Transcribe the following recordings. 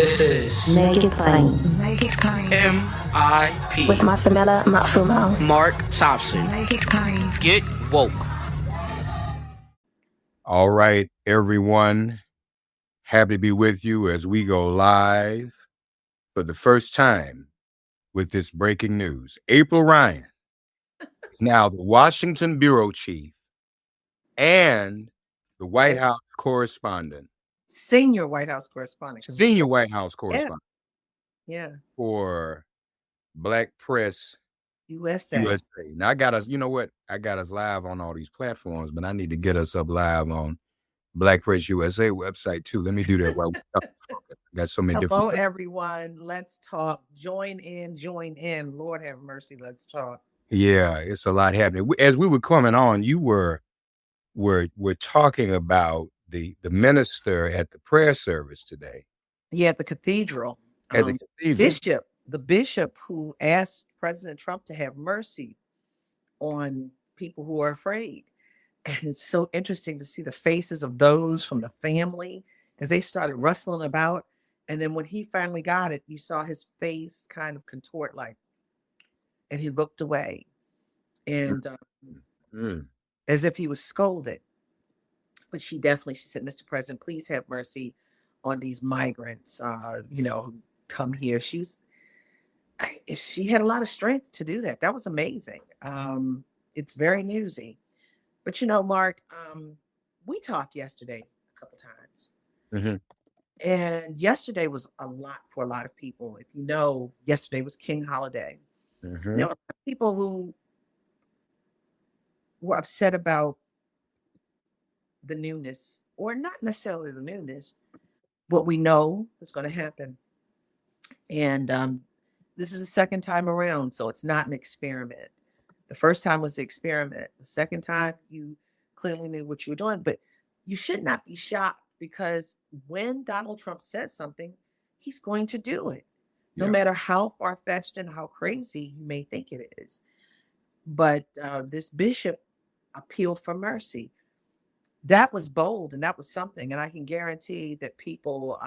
This is Make It Plain. Make It Plain. MIP With Masamela Matfumo. Mark Thompson. Make It Plain. Get woke. All right, everyone. Happy to be with you as we go live for the first time with this breaking news. April Ryan is now the Washington bureau chief and the White House correspondent. Senior White House correspondent. Senior White House correspondent. Yeah. For Black Press USA. Now I got us, you know what? I got us live on all these platforms, but I need to get us up live on Black Press USA website too. Let me do that while we talk. Got so many Hello, different. everyone. Let's talk. Join in. Lord have mercy. Let's talk. Yeah, it's a lot happening. As we were coming on, you were talking about the minister at the prayer service today. Yeah, at the cathedral. At the cathedral. The bishop who asked President Trump to have mercy on people who are afraid. And it's so interesting to see the faces of those from the family as they started rustling about. And then when he finally got it, you saw his face kind of contort and he looked away and as if he was scolded. But she said, Mr. President, please have mercy on these migrants, who come here. She had a lot of strength to do that. That was amazing. It's very newsy. But, Mark, we talked yesterday a couple times. Mm-hmm. And yesterday was a lot for a lot of people. If you know, yesterday was King Holiday. Mm-hmm. There were people who were upset about the newness, or not necessarily the newness, what we know is going to happen. And this is the second time around, so it's not an experiment. The first time was the experiment. The second time, you clearly knew what you were doing, but you should not be shocked because when Donald Trump says something, he's going to do it, no matter how far-fetched and how crazy you may think it is. But this bishop appealed for mercy. That was bold, and that was something. And I can guarantee that people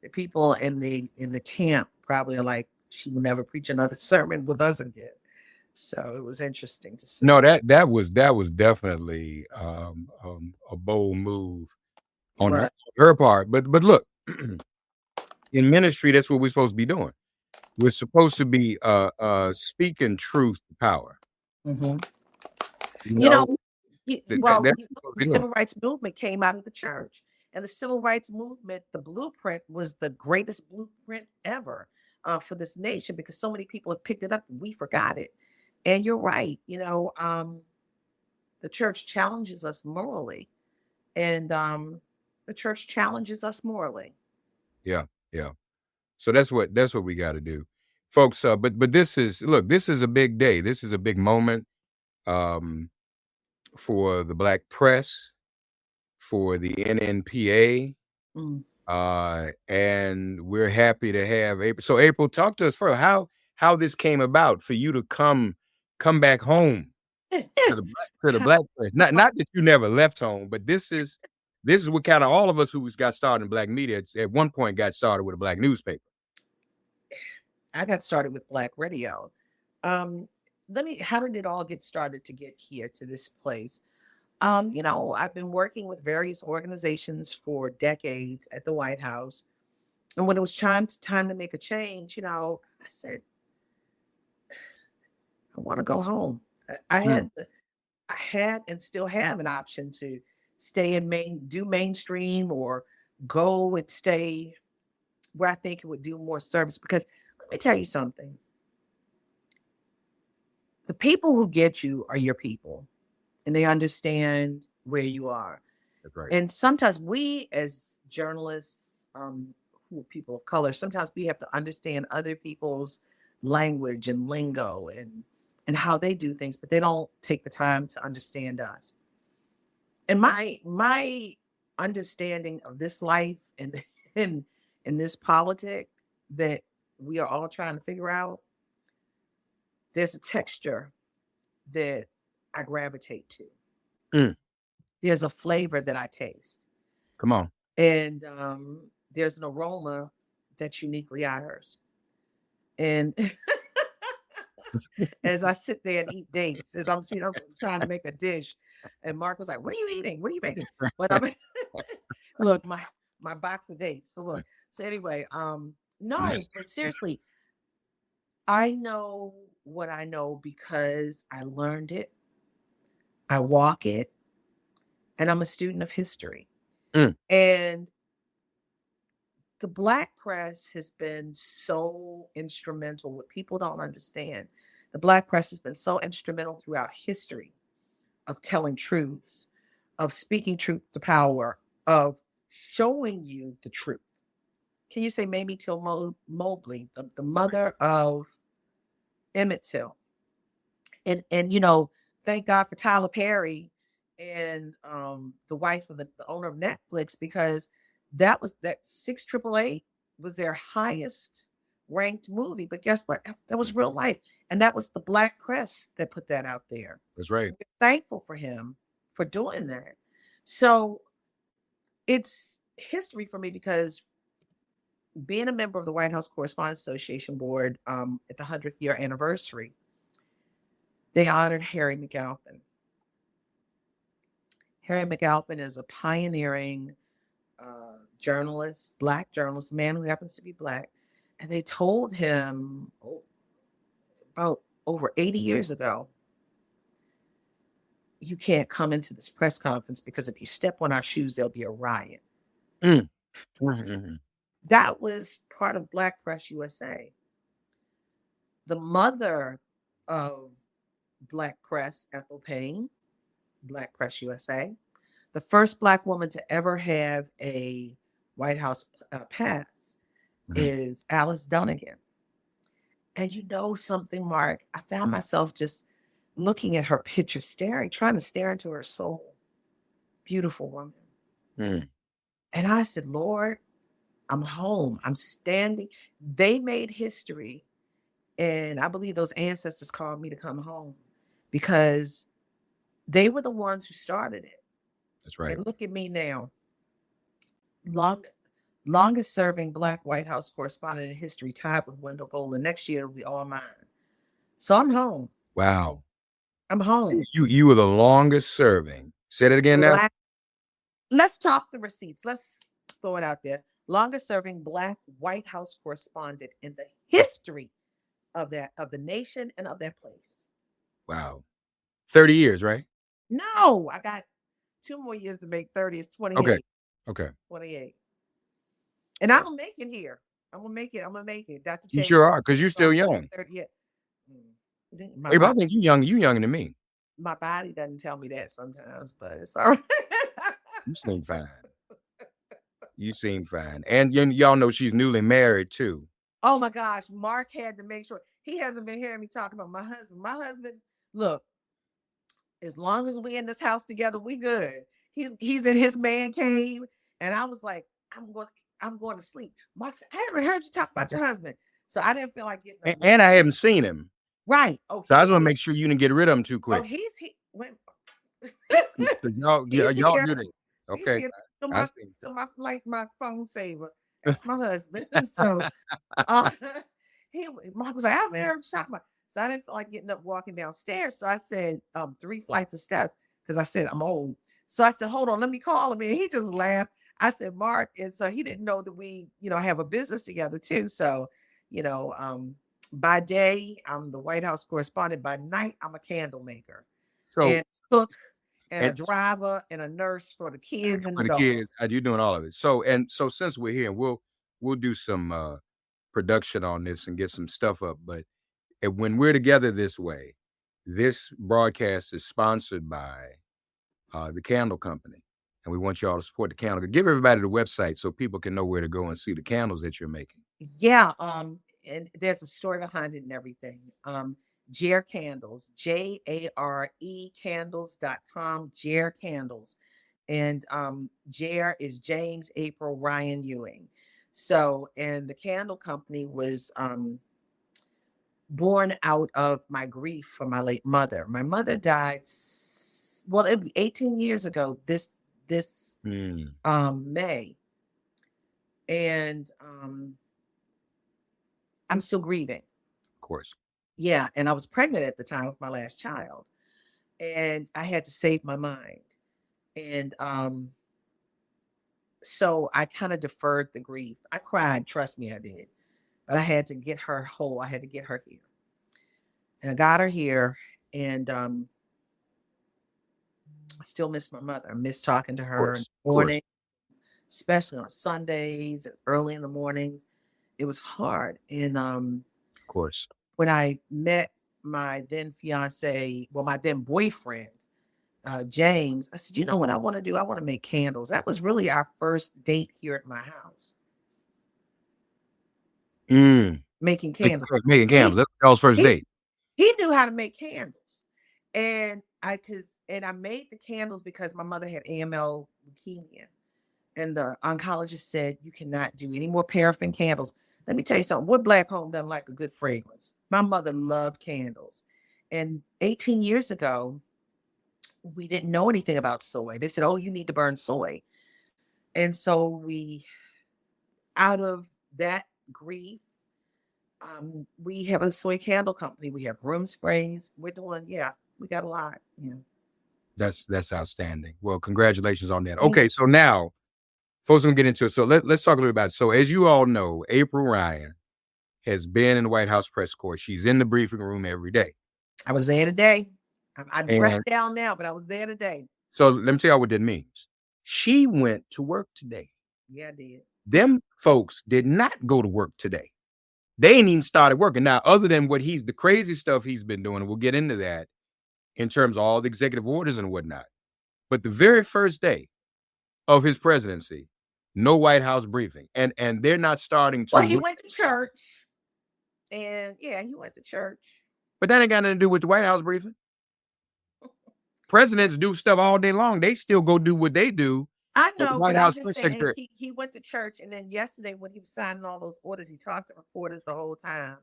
in the camp probably are like, she will never preach another sermon with us again. So it was interesting to see. No, that was definitely a bold move on her part. But look, in ministry, that's what we're supposed to be doing. We're supposed to be speaking truth to power. Mm-hmm. The civil rights movement came out of the church. And the civil rights movement, the blueprint was the greatest blueprint ever for this nation because so many people have picked it up and we forgot it. And you're right. The church challenges us morally. And the church challenges us morally. Yeah. So that's what we got to do. Folks, but this is a big day. This is a big moment for the Black press, for the NNPA, and we're happy to have April. So April, talk to us first how this came about for you to come back home to the Black press. Not that you never left home, but this is what kind of all of us who got started in Black media at one point got started with a Black newspaper. I got started with Black radio. How did it all get started to get here to this place? I've been working with various organizations for decades at the White House. And when it was time to make a change, I said, I want to go home. I had and still have an option to stay do mainstream or go and stay where I think it would do more service. Because let me tell you something. The people who get you are your people. And they understand where you are. That's right. And sometimes we as journalists, who are people of color, sometimes we have to understand other people's language and lingo and how they do things, but they don't take the time to understand us. And my understanding of this life and in this politic that we are all trying to figure out, there's a texture that I gravitate to. There's a flavor that I taste. Come on. And there's an aroma that's uniquely ours. And as I sit there and eat dates, as I'm trying to make a dish, and Mark was like, "What are you eating? What are you making?" But I'm look, my box of dates. So look. So anyway, no, but seriously, I know what I know because I learned it, I walk it, and I'm a student of history. Mm. And the Black press has been so instrumental. What people don't understand, the Black press has been so instrumental throughout history of telling truths, of speaking truth to power, of showing you the truth. Can you say Mamie Till Mobley, the mother of Emmett Till? And thank God for Tyler Perry and the wife of the owner of Netflix, because that 688 was their highest ranked movie. But guess what? That was real life. And that was the Black press that put that out there. That's right. We're thankful for him for doing that. So it's history for me because being a member of the White House Correspondent Association board at the 100th year anniversary, they honored Harry McAlpin. Harry McAlpin is a pioneering journalist, Black journalist, man who happens to be Black. And they told him about over 80 years ago, you can't come into this press conference because if you step on our shoes, there'll be a riot. Mm. Mm-hmm. That was part of Black Press USA. The mother of Black Press, Ethel Payne, Black Press USA, the first Black woman to ever have a White House pass, is Alice Dunnigan. And you know something, Mark? I found myself just looking at her picture, trying to stare into her soul. Beautiful woman. Mm. And I said, Lord, I'm home. I'm standing. They made history. And I believe those ancestors called me to come home because they were the ones who started it. That's right. And look at me now. Longest serving Black White House correspondent in history, tied with Wendell Golan. Next year it'll be all mine. So I'm home. Wow. I'm home. You were the longest serving. Say that again now. Let's talk the receipts. Let's throw it out there. Longest serving Black White House correspondent in the history of the nation and of that place. Wow. 30 years, right? No, I got 2 more years to make 30. It's 28. Okay. 28. And I'm gonna make it here. I'm gonna make it. Dr. You Chase, sure are, because you're still young. 30, yeah. Hey, but I think you're younger than me. My body doesn't tell me that sometimes, but it's all right. You seem fine. You seem fine. And y'all know she's newly married too. Oh my gosh, Mark had to make sure. He hasn't been hearing me talk about my husband. My husband, look, as long as we in this house together, we good. He's in his man cave. And I was like, I'm going to sleep. Mark said, I haven't heard you talk about your husband. So I didn't feel like getting up. And I haven't seen him. Right. Oh, so I just want to make sure you didn't get rid of him too quick. Oh, he y'all do that. Okay. My phone saver. That's my husband. So Mark was like, I haven't heard you talk about. So I didn't feel like getting up walking downstairs. So I said 3 flights of steps because I said I'm old. So I said, hold on, let me call him. And he just laughed. I said, Mark. And so he didn't know that we, have a business together too. So, by day, I'm the White House correspondent. By night, I'm a candle maker. So, and cook and a driver and a nurse for the kids and the kids. You're doing all of it. So since we're here, we'll do some production on this and get some stuff up. But when we're together this way, this broadcast is sponsored by the Candle Company. And we want y'all to support the candle. Give everybody the website so people can know where to go and see the candles that you're making. Yeah. And there's a story behind it and everything. Jare Candles, JARE candles.com, Jare Candles. And Jare is James April Ryan Ewing. So, and the Candle Company was born out of my grief for my late mother. My mother died, it'd be 18 years ago this May. And I'm still grieving. Of course. Yeah, and I was pregnant at the time with my last child, and I had to save my mind. And so I kind of deferred the grief. I cried, trust me, I did. But I had to get her whole. I had to get her here. And I got her here, and I still miss my mother. I miss talking to Of her in course. the Of course. morning, especially on Sundays and early in the mornings. It was hard. And Of course. when I met my then fiance, well, my then boyfriend, James, I said, you know what I want to do? I want to make candles. That was really our first date here at my house, making candles. Making candles. That's y'all's first He, date. he knew how to make candles. And I made the candles because my mother had AML leukemia. And the oncologist said, you cannot do any more paraffin candles. Let me tell you something. What Black home doesn't like a good fragrance? My mother loved candles. And 18 years ago, we didn't know anything about soy. They said, oh, you need to burn soy. And so out of that grief, we have a soy candle company. We have room sprays. We're doing, we got a lot. Yeah. That's outstanding. Well, congratulations on that. Thank Okay, so now folks gonna get into it. So let's talk a little about it. So as you all know, April Ryan has been in the White House press corps. She's in the briefing room every day. I was there today. I'm dressed And down now, but I was there today. so let me tell y'all what that means. She went to work today. Yeah, I did. Them folks did not go to work today. They ain't even started working. Now, other than the crazy stuff he's been doing, and we'll get into that in terms of all the executive orders and whatnot. But the very first day of his presidency, no White House briefing. And they're not starting to. Well, he went to church. And he went to church. But that ain't got nothing to do with the White House briefing. Presidents do stuff all day long. They still go do what they do. I know, White but House I'm just press saying secretary. he went to church, and then yesterday when he was signing all those orders, he talked to reporters the whole time.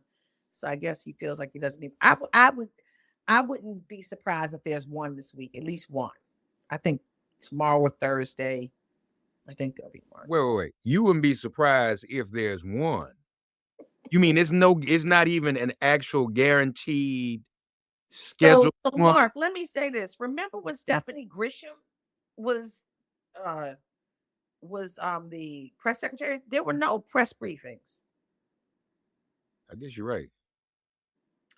So I guess he feels like he doesn't even. I wouldn't be surprised if there's one this week, at least one. I think tomorrow or Thursday. I think there'll be one. Wait. You wouldn't be surprised if there's one. You mean it's not even an actual guaranteed schedule? So Mark, let me say this. Remember when Stephanie Grisham was the press secretary? There were no press briefings. I guess you're right.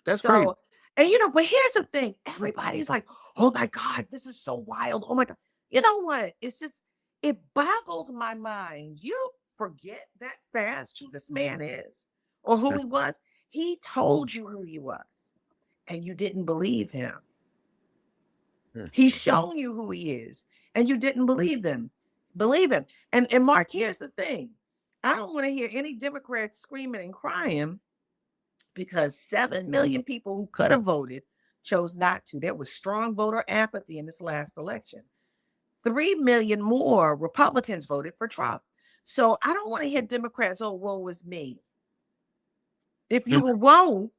That's so crazy. And but here's the thing. Everybody's like, oh my God, this is so wild. Oh my God. You know what? It's just, it boggles my mind. You forget that fast who this man is or who he was. He told you who he was and you didn't believe him. He's shown you who he is and you didn't believe him. And Mark, here's the thing. I don't want to hear any Democrats screaming and crying because 7 million people who could have voted chose not to. There was strong voter apathy in this last election. 3 million more Republicans voted for Trump. So I don't want to hear Democrats, oh, woe is me. If you were woe,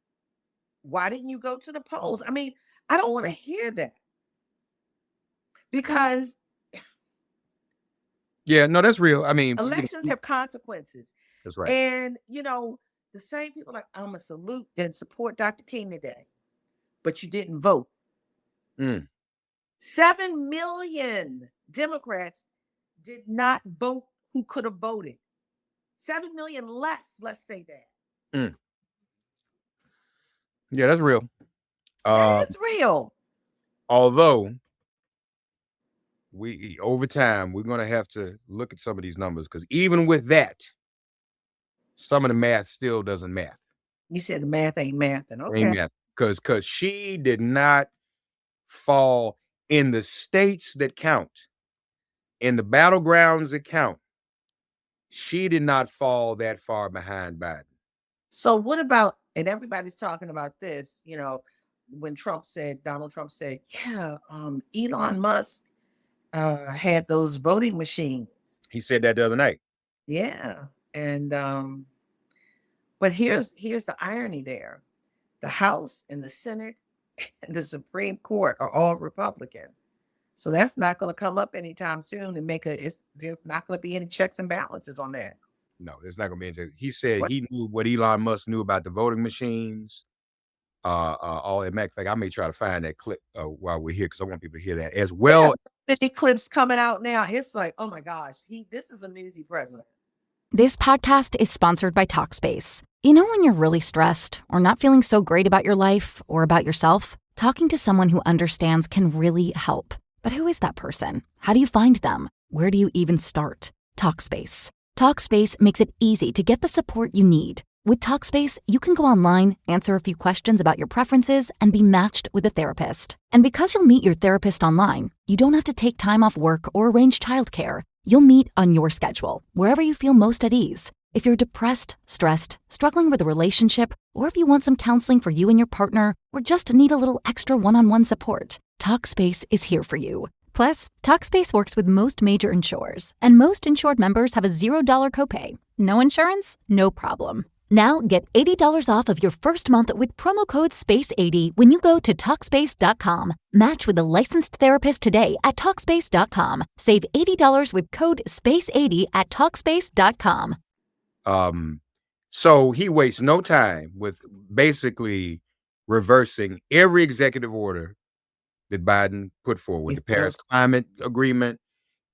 why didn't you go to the polls? I mean, I don't want to hear that. Because yeah, no, that's real. I mean, elections have consequences. That's right. And, the same people like, I'm going to salute and support Dr. King today, but you didn't vote. 7 million Democrats did not vote who could have voted. 7 million less, let's say that. Yeah, that's real. That is real. Although over time, we're going to have to look at some of these numbers because even with that, some of the math still doesn't math. You said the math ain't mathing. Okay. Ain't math. Because she did not fall in the states that count, in the battlegrounds that count. She did not fall that far behind Biden. So what about, and everybody's talking about this, when Donald Trump said, Elon Musk had those voting machines. He said that the other night. Yeah. And but here's the irony there. The House and the Senate and the Supreme Court are all Republican. So that's not going to come up anytime soon and there's not going to be any checks and balances on that. No, there's not going to be. He said What? he knew what Elon Musk knew about the voting machines. All that. Matter of fact, I may try to find that clip while we're here because I want people to hear that as well. 50 clips coming out now. It's like, oh my gosh, this is a newsy president. This podcast is sponsored by Talkspace. You know when you're really stressed or not feeling so great about your life or about yourself? Talking to someone who understands can really help. But who is that person? How do you find them? Where do you even start? Talkspace. Talkspace makes it easy to get the support you need. With Talkspace, you can go online, answer a few questions about your preferences, and be matched with a therapist. And because you'll meet your therapist online, you don't have to take time off work or arrange childcare. You'll meet on your schedule, wherever you feel most at ease. If you're depressed, stressed, struggling with a relationship, or if you want some counseling for you and your partner, or just need a little extra one-on-one support, Talkspace is here for you. Plus, Talkspace works with most major insurers, and most insured members have a $0 copay. No insurance? No problem. Now get $80 off of your first month with promo code SPACE80 when you go to Talkspace.com. Match with a licensed therapist today at Talkspace.com. Save $80 with code SPACE80 at Talkspace.com. So he wastes no time with basically reversing every executive order that Biden put forward. The Paris Climate Agreement,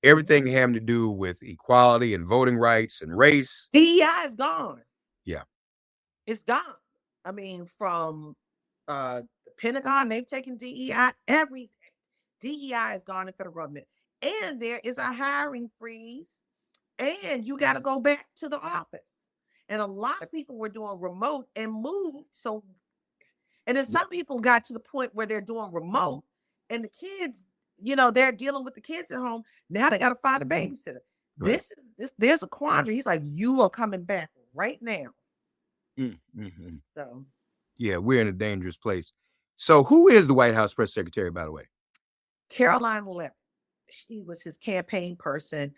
everything having to do with equality and voting rights and race. DEI is gone. Yeah. It's gone. I mean, from the Pentagon, they've taken DEI, everything. DEI is gone in federal government. And there is a hiring freeze. And you got to go back to the office. And a lot of people were doing remote and moved. So, and then some people got to the point where they're doing remote and the kids, they're dealing with the kids at home. Now they got to find a babysitter. Right. There's a quandary. He's like, you are coming back right now. Mm-hmm. So, yeah, we're in a dangerous place. So who is the White House press secretary, by the way? Caroline Levitt. She was his campaign person.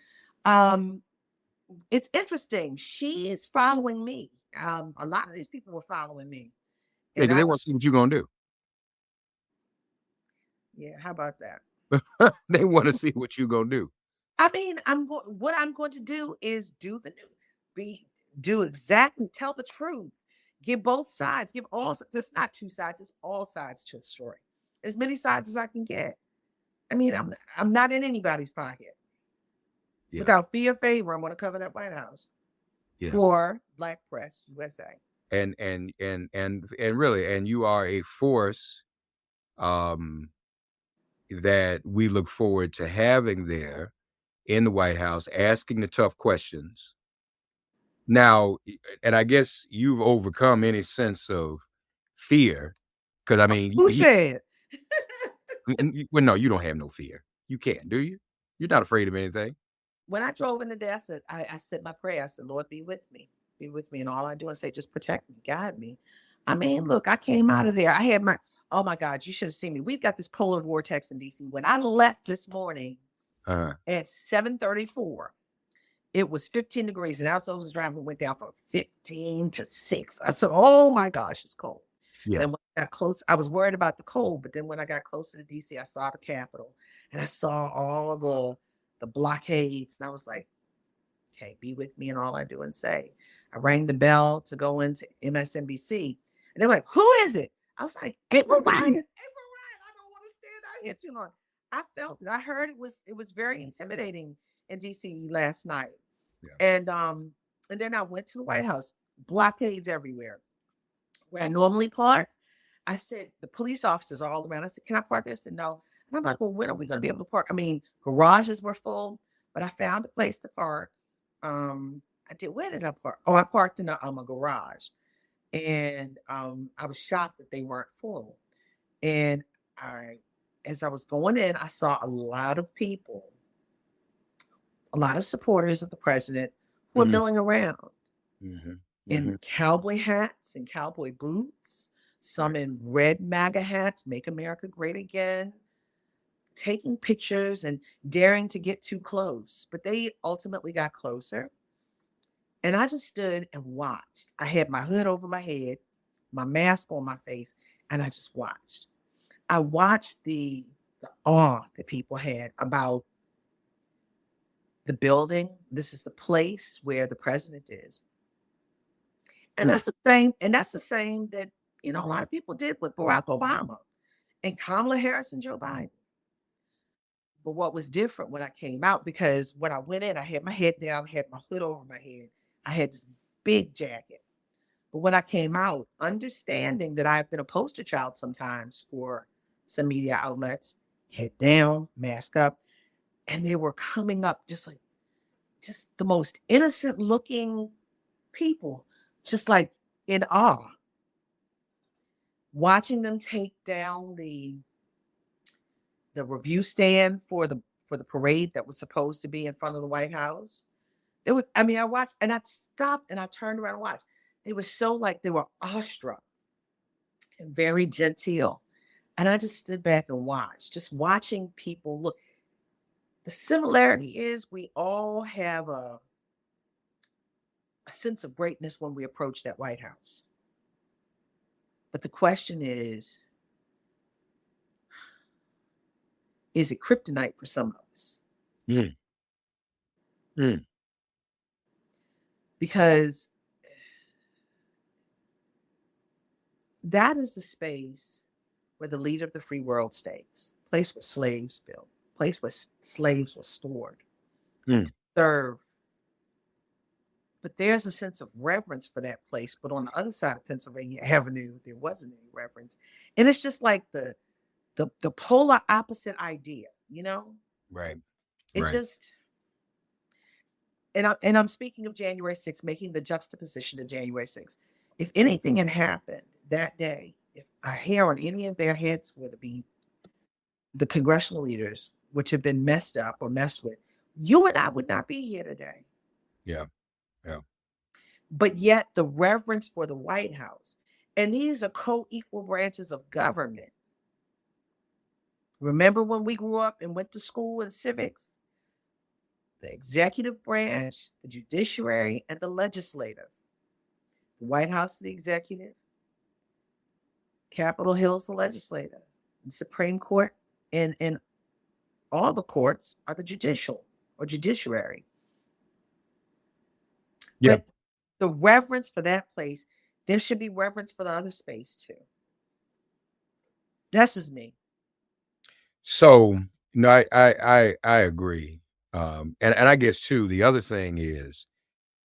It's interesting. She is following me. A lot of these people were following me. Yeah, because they want to see what you're going to do. Yeah, how about that? They want to see what you're going to do. I mean, what I'm going to do is do exactly, tell the truth, give both sides, give all. There's not two sides, it's all sides to a story. As many sides as I can get. I mean, I'm not in anybody's pocket. Yeah. Without fear or favor, I'm going to cover that White House for Black Press USA. And really, and you are a force that we look forward to having there in the White House, asking the tough questions. Now, and I guess you've overcome any sense of fear, because I mean, who said? Well, no, you don't have no fear. You can't, do you? You're not afraid of anything. When I drove in the day, I said my prayer. I said, Lord, be with me. And all I do is say, just protect me, guide me. I mean, look, I came out of there. I had oh my God, you should have seen me. We've got this polar vortex in DC. When I left this morning at 7:34, it was 15 degrees. And as I was driving, went down from 15 to 6. I said, oh my gosh, it's cold. Yeah. And when I got close, I was worried about the cold. But then when I got closer to DC, I saw the Capitol and I saw all the blockades. And I was like, okay, be with me. And all I do and say, I rang the bell to go into MSNBC. And they're like, who is it? I was like, April Ryan. I don't want to stand out here too long. I felt it. I heard it was very intimidating in DC last night. Yeah. And then I went to the White House, blockades everywhere. Where I normally park, I said, the police officers are all around. I said, can I park there? I said, no. And I'm like, well, when are we going to be able to park? I mean, garages were full, but I found a place to park. Where did I park? Oh, I parked in a garage. And I was shocked that they weren't full. And as I was going in, I saw a lot of people, a lot of supporters of the president who were milling around in cowboy hats and cowboy boots, some in red MAGA hats, Make America Great Again, taking pictures and daring to get too close. But they ultimately got closer. And I just stood and watched. I had my hood over my head, my mask on my face, and I just watched. I watched the awe that people had about the building. This is the place where the president is. And that's the thing. And that's the same that, a lot of people did with Barack Obama and Kamala Harris and Joe Biden. But what was different when I came out, because when I went in, I had my head down, had my hood over my head. I had this big jacket. But when I came out, understanding that I've been a poster child sometimes for some media outlets, head down, mask up, and they were coming up just the most innocent looking people, just like in awe. Watching them take down the review stand for the parade that was supposed to be in front of the White House. I watched and I stopped and I turned around and watched. They were so like they were awestruck and very genteel. And I just stood back and watched, just watching people look. The similarity is we all have a sense of greatness when we approach that White House. But the question is it kryptonite for some of us? Mm. Mm. Because that is the space where the leader of the free world stays, place where slaves built, place where slaves were stored to serve. But there's a sense of reverence for that place. But on the other side of Pennsylvania Avenue, there wasn't any reverence. And it's just like the polar opposite idea, Right. It right. just, and I'm speaking of January 6th, making the juxtaposition to January 6th. If anything had happened that day, if a hair on any of their heads would have been the congressional leaders, which have been messed up or messed with, you and I would not be here today. Yeah. Yeah. But yet the reverence for the White House, and these are co-equal branches of government. Remember when we grew up and went to school in civics? The executive branch, the judiciary, and the legislative. The White House, the executive. Capitol Hill's the legislative. The Supreme Court and all the courts are the judicial or judiciary. Yeah. But the reverence for that place, there should be reverence for the other space too. That's just me. So, I agree. And I guess too, the other thing is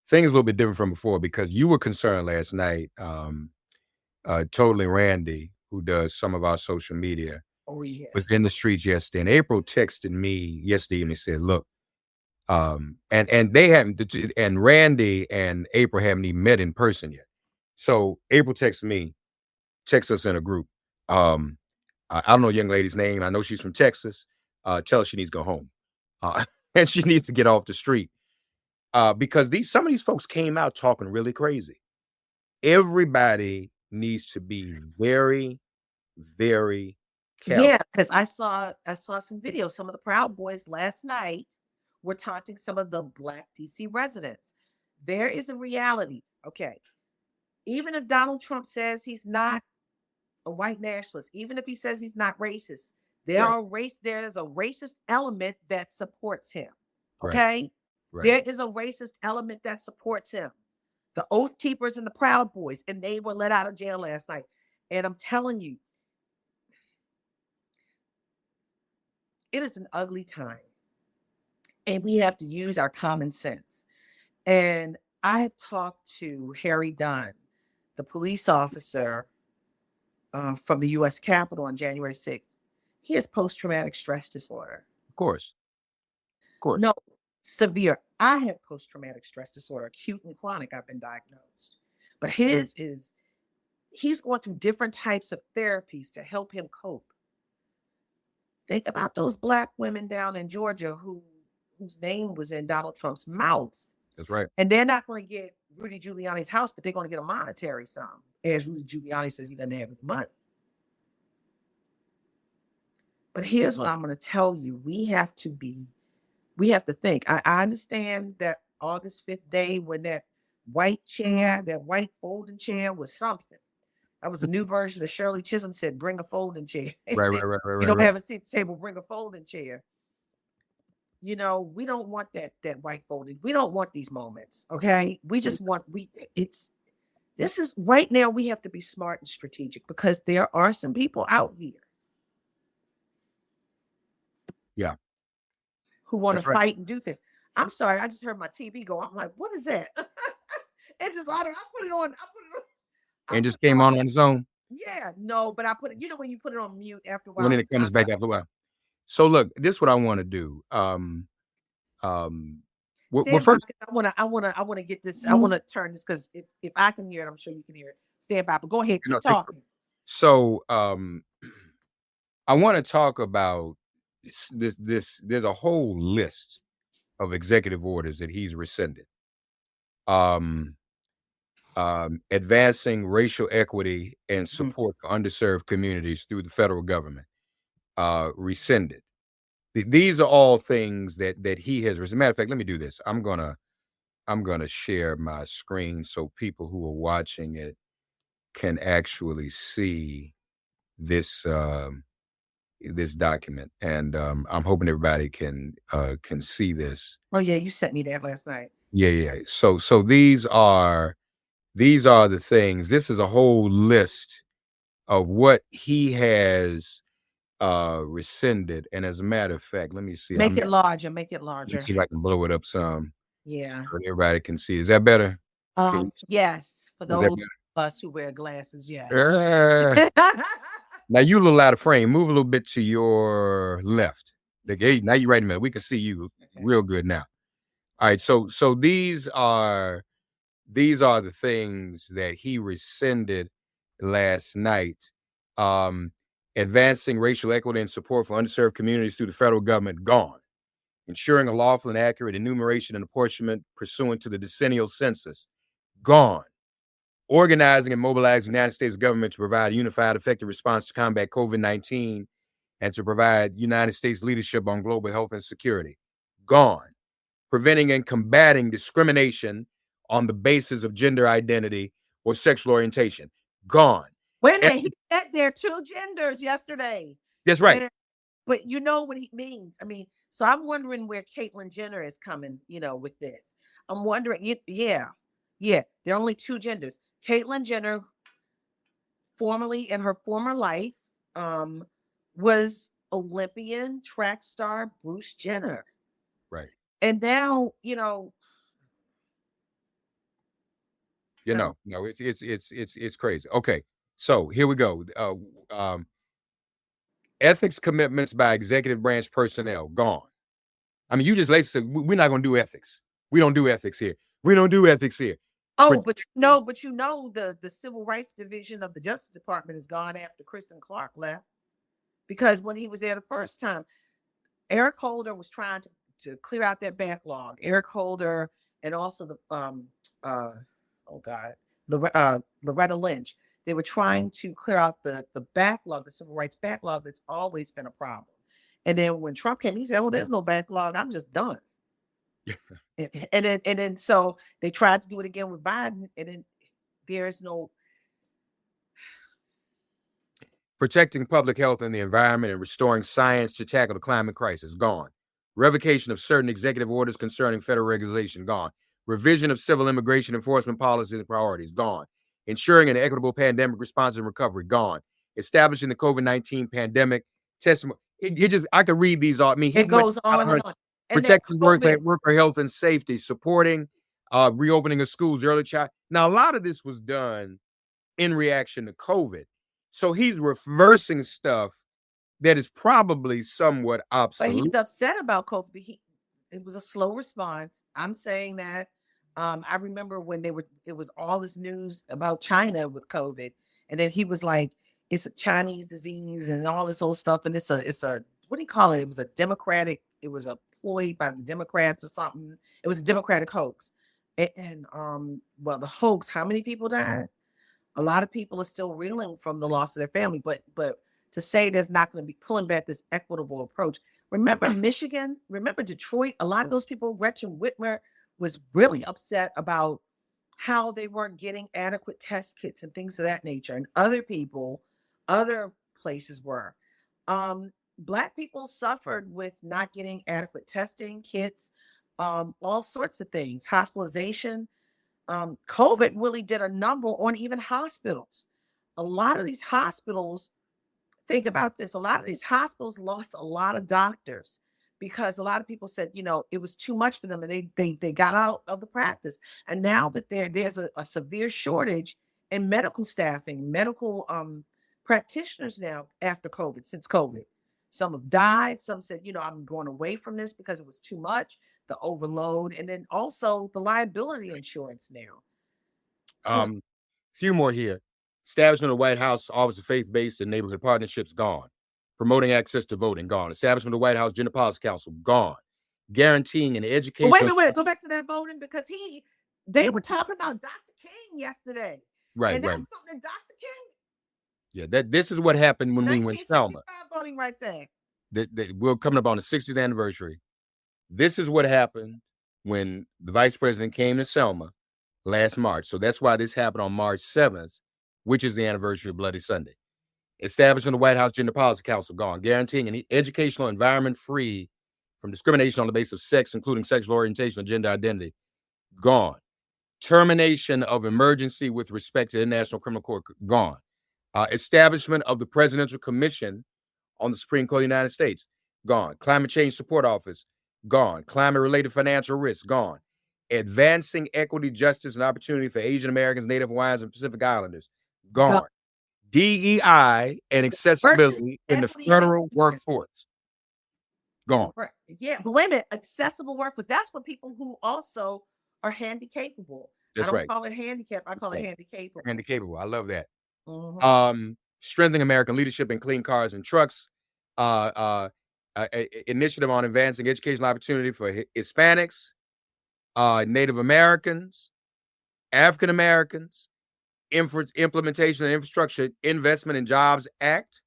things a little bit different from before, because you were concerned last night. Totally Randy, who does some of our social media, was in the streets yesterday. And April texted me yesterday and said, look, and they haven't, and Randy and April haven't even met in person yet. So April texts us in a group. I don't know the young lady's name. I know she's from Texas. Tell her she needs to go home. And she needs to get off the street. Because some of these folks came out talking really crazy. Everybody needs to be very, very careful. Yeah, because I saw some videos. Some of the Proud Boys last night were taunting some of the Black DC residents. There is a reality. Okay. Even if Donald Trump says he's not a white nationalist, even if he says he's not racist, there's a racist element that supports him. Okay. Right. There is a racist element that supports him. The Oath Keepers and the Proud Boys, and they were let out of jail last night. And I'm telling you, it is an ugly time. And we have to use our common sense. And I have talked to Harry Dunn, the police officer from the U.S. Capitol on January 6th. He has post-traumatic stress disorder. Of course. No, severe. I have post-traumatic stress disorder, acute and chronic. I've been diagnosed. But his is, he's going through different types of therapies to help him cope. Think about those Black women down in Georgia whose name was in Donald Trump's mouth. That's right. And they're not going to get Rudy Giuliani's house, but they're going to get a monetary sum, as Rudy Giuliani says he doesn't have any money. But here's what I'm going to tell you. We have to think. I understand that August 5th day when that white folding chair was something. That was a new version of Shirley Chisholm said, bring a folding chair. Right. You don't have a seat at the table, bring a folding chair. You know, we don't want that white voting. We don't want these moments. Okay. We just want this is right now. We have to be smart and strategic because there are some people out here Yeah. who want to That's right. fight and do this. I'm sorry, I just heard my TV go. I'm like, what is that? It just I put it on. I put it on. And just came on its own. Yeah, no, but I put it, you know, when you put it on mute after a while. And then it comes back after a while. So look, this is what I want to do. Well, Stand by, first, 'cause I wanna get this. I want to turn this because if I can hear it, I'm sure you can hear it. Stand by, but go ahead, keep talking. so I want to talk about this. There's a whole list of executive orders that he's rescinded. Advancing racial equity and support for underserved communities through the federal government. Rescinded. These are all things that he has. As a matter of fact, let me do this. I'm gonna share my screen so people who are watching it can actually see this this document, and I'm hoping everybody can see this. Oh yeah, you sent me that last night. Yeah. So these are the things. This is a whole list of what he has rescinded. And as a matter of fact, let me see. Make it larger. Make it larger. Let's see if I can blow it up some. Yeah. So everybody can see. Is that better? Yes. For those of us who wear glasses, yes. Now you a little out of frame. Move a little bit to your left. Hey, now you're right in the middle. We can see you real good now. All right. So these are the things that he rescinded last night. Advancing racial equity and support for underserved communities through the federal government, gone. Ensuring a lawful and accurate enumeration and apportionment pursuant to the decennial census, gone. Organizing and mobilizing the United States government to provide a unified, effective response to combat COVID-19 and to provide United States leadership on global health and security, gone. Preventing and combating discrimination on the basis of gender identity or sexual orientation, gone. Wait a minute, he said there are two genders yesterday. That's right. But you know what he means. I mean, so I'm wondering where Caitlyn Jenner is coming, you know, with this. I'm wondering, yeah. There are only two genders. Caitlyn Jenner, formerly in her former life, was Olympian track star Bruce Jenner. Right. And now, you know. No, it's crazy. Okay. So here we go. Ethics commitments by executive branch personnel, gone. I mean, you just later said we're not going to do ethics. We don't do ethics here. We don't do ethics here. Oh, but you know the Civil Rights Division of the Justice Department is gone after Kristen Clark left, because when he was there the first time, Eric Holder was trying to clear out that backlog. Eric Holder and also the Loretta Lynch. They were trying to clear out the backlog, the civil rights backlog that's always been a problem. And then when Trump came, he said, "Oh, there's no backlog. I'm just done." and then so they tried to do it again with Biden, and then there's no protecting public health and the environment and restoring science to tackle the climate crisis, gone. Revocation of certain executive orders concerning federal regulation, gone. Revision of civil immigration enforcement policies and priorities, gone. Ensuring an equitable pandemic response and recovery, gone. Establishing the COVID-19 pandemic testimony. I could read these all. I mean, it goes on and on. Protecting worker health and safety, supporting reopening of schools, early child. Now, a lot of this was done in reaction to COVID. So he's reversing stuff that is probably somewhat obsolete. But he's upset about COVID. It was a slow response. I'm saying that. I remember when it was all this news about China with COVID, and then he was like, "It's a Chinese disease and all this old stuff." And it's a what do you call it? It was a Democratic. It was a ploy by the Democrats or something. It was a Democratic hoax. And well, the hoax. How many people died? A lot of people are still reeling from the loss of their family. But to say there's not going to be pulling back this equitable approach. Remember Michigan? Remember Detroit? A lot of those people, Gretchen Whitmer, was really upset about how they weren't getting adequate test kits and things of that nature. And other people, other places were. Black people suffered with not getting adequate testing kits, all sorts of things, hospitalization. COVID really did a number on even hospitals. A lot of these hospitals, think about this, a lot of these hospitals lost a lot of doctors because a lot of people said, it was too much for them and they got out of the practice. And now that there's a severe shortage in medical staffing, medical practitioners now after COVID, since COVID. Some have died. Some said, I'm going away from this because it was too much, the overload, and then also the liability insurance now. Few more here. Establishment of the White House Office of Faith-Based and Neighborhood Partnerships, gone. Promoting access to voting, gone. Establishment of the White House Gender Policy Council, gone. Guaranteeing an education. Wait a minute, go back to that voting because they were talking about Dr. King yesterday. Right, and that's right. something Dr. King. Yeah, this is what happened when we went Selma. Voting Rights Act. We're coming up on the 60th anniversary. This is what happened when the vice president came to Selma last March. So that's why this happened on March 7th, which is the anniversary of Bloody Sunday. Establishing the White House Gender Policy Council, gone. Guaranteeing an educational environment free from discrimination on the basis of sex, including sexual orientation or gender identity, gone. Termination of emergency with respect to the International Criminal Court, gone. Establishment of the Presidential Commission on the Supreme Court of the United States, gone. Climate Change Support Office, gone. Climate-related financial risks, gone. Advancing equity, justice, and opportunity for Asian Americans, Native Hawaiians, and Pacific Islanders, gone. DEI and accessibility in the federal workforce, gone. Yeah, but wait a minute, accessible workforce. That's for people who also are handicapable. That's I don't right. call it handicap. I call it handicapable. Handicapable. I love that. Mm-hmm. Strengthening American leadership in clean cars and trucks. Initiative on advancing educational opportunity for Hispanics, Native Americans, African Americans. Implementation of Infrastructure Investment and Jobs Act.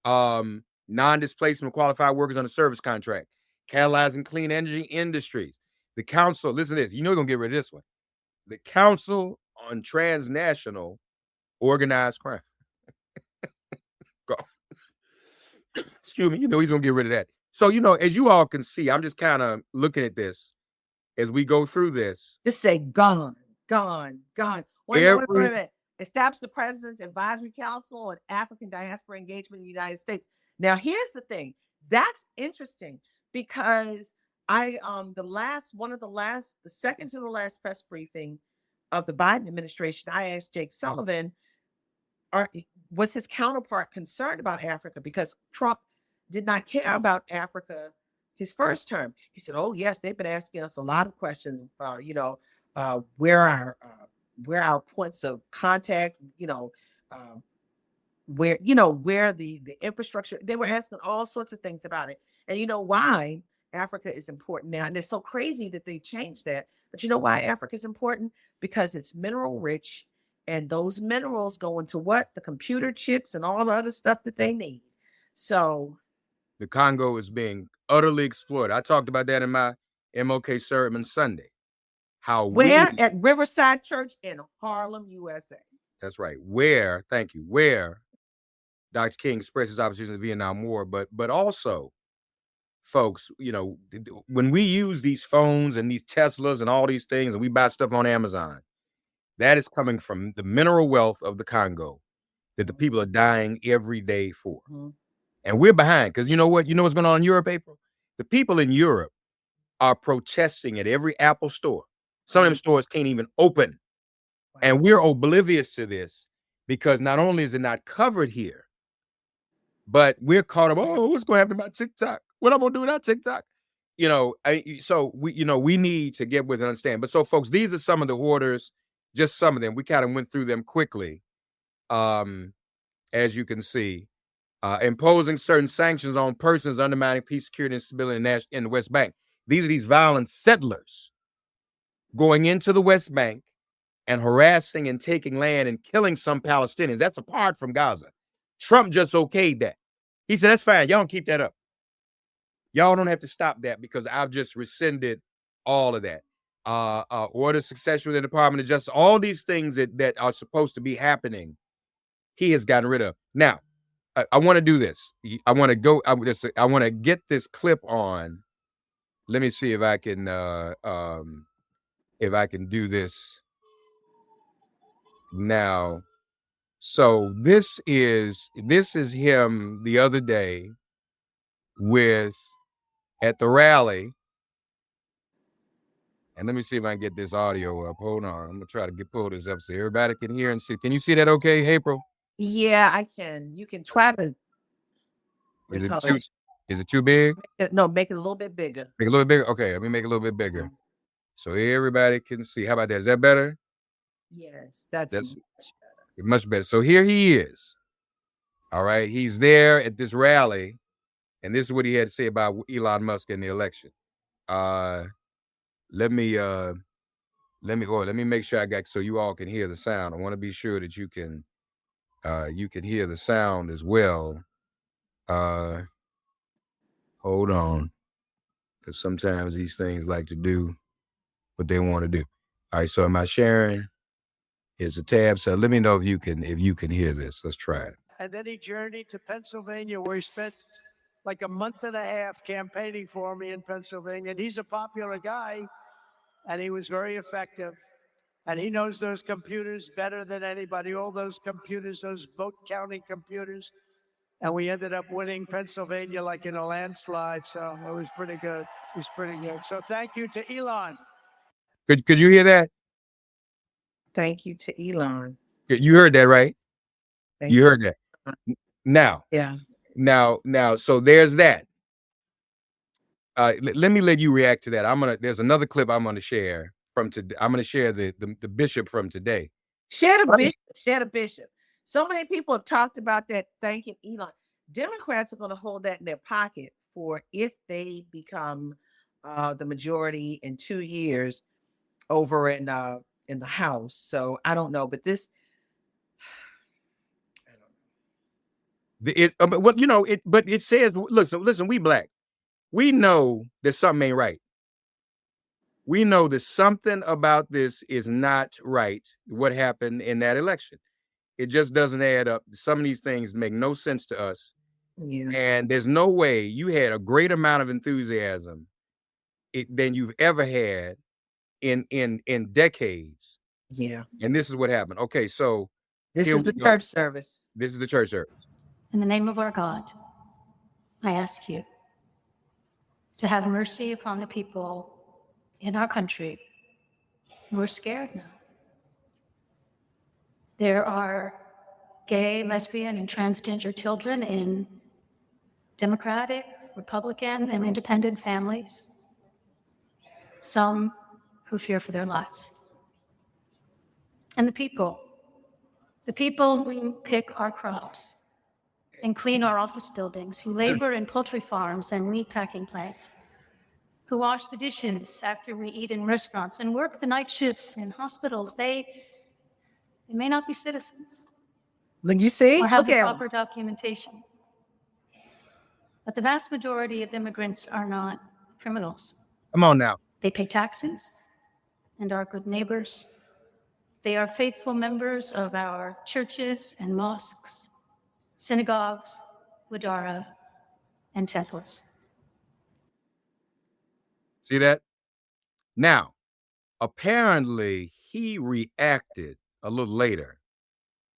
Non-displacement of qualified workers on a service contract. Catalyzing clean energy industries. The council, listen to this. You're going to get rid of this one. The Council on Transnational Organized Crime. Excuse me. He's going to get rid of that. So, as you all can see, I'm just kind of looking at this as we go through this. Just say gone. Wait a minute. Establish the President's Advisory Council on African Diaspora Engagement in the United States. Now, here's the thing. That's interesting because the second to the last press briefing of the Biden administration, I asked Jake Sullivan, was his counterpart concerned about Africa? Because Trump did not care about Africa his first term. He said, "Oh yes, they've been asking us a lot of questions. Where our points of contact, where the infrastructure." They were asking all sorts of things about it. And you know why Africa is important now? And it's so crazy that they changed that. But you know why Africa is important? Because it's mineral rich, and those minerals go into what? The computer chips and all the other stuff that they need. So the Congo is being utterly exploited. I talked about that in my MLK sermon Sunday. Where? At Riverside Church in Harlem, USA. That's right. Thank you. Where Dr. King expressed his opposition to the Vietnam War, but also, folks, when we use these phones and these Teslas and all these things, and we buy stuff on Amazon, that is coming from the mineral wealth of the Congo that the people are dying every day for. Mm-hmm. And we're behind because you know what? You know what's going on in Europe, April? The people in Europe are protesting at every Apple store. Some of them stores can't even open. Wow. And we're oblivious to this because not only is it not covered here, but we're caught up, what's going to happen about TikTok? What I'm going to do without TikTok? So we need to get with and understand. But so, folks, these are some of the orders, just some of them. We kind of went through them quickly, as you can see. Imposing certain sanctions on persons undermining peace, security, and stability in the West Bank. These are these violent settlers going into the West Bank and harassing and taking land and killing some Palestinians. That's apart from Gaza. Trump just okayed that. He said, that's fine. Y'all don't keep that up. Y'all don't have to stop that because I've just rescinded all of that. Order succession within the Department of Justice, all these things that are supposed to be happening, he has gotten rid of. Now, I want to do this. I want to go. I want to get this clip on. Let me see if I can do this now. So this is him the other day at the rally. And let me see if I can get this audio up. Hold on. I'm gonna try to pull this up so everybody can hear and see. Can you see that okay, April? Yeah, I can. You can try to. Is it too big? No, make it a little bit bigger. Make it a little bigger? Okay, let me make it a little bit bigger. So everybody can see. How about that? Is that better? Yes, that's much better. Much better. So here he is. All right. He's there at this rally. And this is what he had to say about Elon Musk in the election. Let me make sure I got so you all can hear the sound. I want to be sure that you can hear the sound as well. Hold on. Because sometimes these things like to do what they want to do. All right, so am I sharing? Here's a tab. So let me know if you can hear this. Let's try it. And then he journeyed to Pennsylvania, where he spent like a month and a half campaigning for me in Pennsylvania. And he's a popular guy, and he was very effective. And he knows those computers better than anybody, all those computers, those vote counting computers. And we ended up winning Pennsylvania like in a landslide. So it was pretty good. It was pretty good. So thank you to Elon. Could you hear that? Thank you to Elon. You heard that, right? You heard that. Now. Yeah. Now, so there's that. Let me let you react to that. There's another clip I'm gonna share from today. I'm gonna share the bishop from today. Share the bishop. So many people have talked about that, thanking Elon. Democrats are going to hold that in their pocket for if they become the majority in 2 years over in the House. So I don't know, but this. But it says, listen, we black. We know that something ain't right. We know that something about this is not right, what happened in that election. It just doesn't add up. Some of these things make no sense to us. Yeah. And there's no way you had a great amount of enthusiasm than you've ever had in decades. Yeah. And this is what happened. Okay, so this is the church service. This is the church service. In the name of our God, I ask you to have mercy upon the people in our country who are scared now. There are gay, lesbian, and transgender children in Democratic, Republican, and independent families, some who fear for their lives. And the people who pick our crops and clean our office buildings, who labor in poultry farms and meat packing plants, who wash the dishes after we eat in restaurants and work the night shifts in hospitals, they may not be citizens. Look, you see? Or have the proper documentation. But the vast majority of immigrants are not criminals. Come on now. They pay taxes and are good neighbors. They are faithful members of our churches and mosques, synagogues, wadara, and temples. See that? Now, apparently he reacted a little later.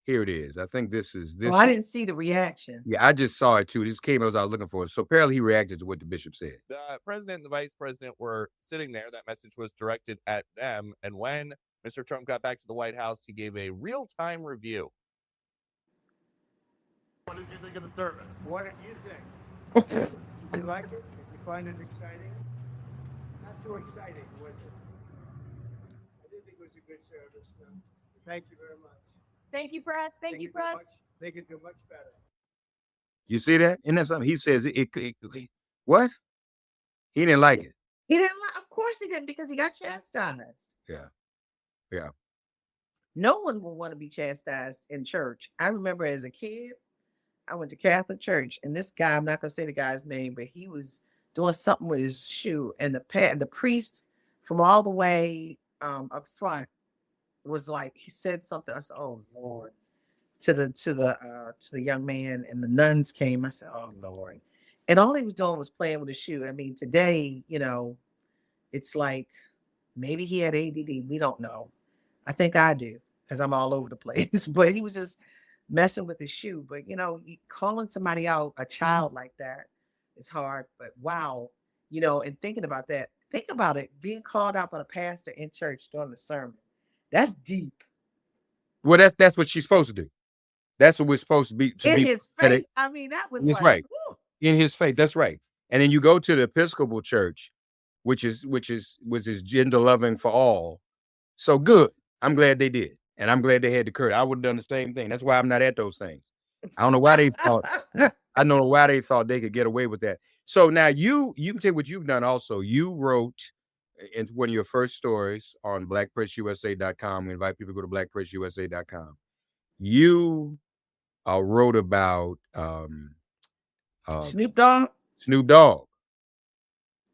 Here it is. I think this is this. I didn't see the reaction. Yeah, I just saw it too. This came as I was looking for it. So apparently he reacted to what the bishop said. The president and the vice president were sitting there. That message was directed at them. And when Mr. Trump got back to the White House, he gave a real-time review. What did you think of the service? What did you think? Did you like it? Did you find it exciting? Not too exciting, was it? I did think it was a good service. No. Thank you very much. Thank you, press. Thank you, press. They could do much better. You see that? Isn't that something? He says what? He didn't like it. He didn't like. Of course he didn't, because he got chastised. Yeah. No one will want to be chastised in church. I remember as a kid, I went to Catholic church, and this guy, I'm not going to say the guy's name, but he was doing something with his shoe, and the priest from all the way up front was like, he said something. I said, oh Lord. to the young man, and the nuns came. I said, "Oh Lord!" And all he was doing was playing with his shoe. I mean, today, it's like maybe he had ADD. We don't know. I think I do because I'm all over the place. But he was just messing with his shoe. But calling somebody out, a child like that, is hard. But wow, and thinking about that, think about it, being called out by the pastor in church during the sermon. That's deep. Well, that's what she's supposed to do. That's what we're supposed to be. In his face. I mean, that was That's like, right. whew. In his face. That's right. And then you go to the Episcopal Church, which is gender loving for all. So good. I'm glad they did, and I'm glad they had the courage. I would have done the same thing. That's why I'm not at those things. I don't know why they thought. I don't know why they thought they could get away with that. So now you can say what you've done. Also, you wrote in one of your first stories on blackpressusa.com. We invite people to go to blackpressusa.com. You wrote about Snoop Dogg. Snoop Dogg.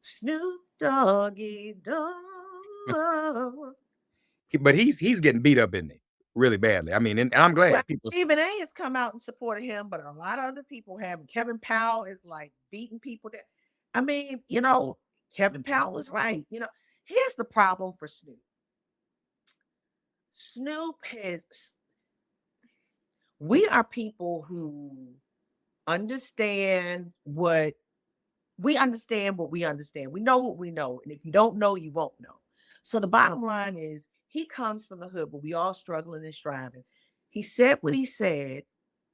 Snoop Doggy Dogg. But he's getting beat up in there really badly. I mean, and I'm glad Well, people. Stephen A. has come out and supported him, but a lot of other people have. Kevin Powell is like beating people. I mean, Kevin Powell is right. Here's the problem for Snoop. We are people who understand what we understand. We know what we know. And if you don't know, you won't know. So the bottom line is he comes from the hood, but we all struggling and striving. He said what he said,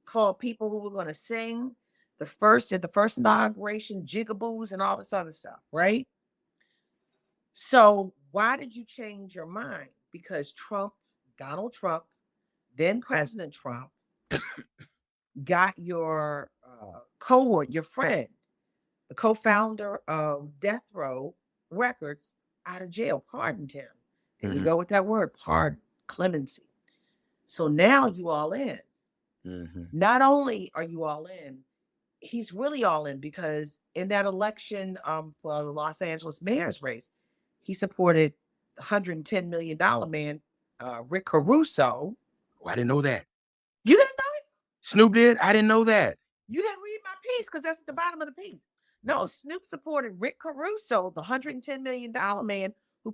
called people who were going to sing at the first inauguration, jigaboos and all this other stuff, right? So why did you change your mind? Because Donald Trump, then President Trump, got your cohort, your friend, the co-founder of Death Row Records, out of jail, pardoned him. And we go with that word, pardon, clemency. So now you all in. Not only are you all in, he's really all in, because in that election for the Los Angeles mayor's race, he supported the $110 million man, Rick Caruso. Oh, I didn't know that. You didn't know it? Snoop did? I didn't know that. You didn't read my piece because that's at the bottom of the piece. No, Snoop supported Rick Caruso, the $110 million man who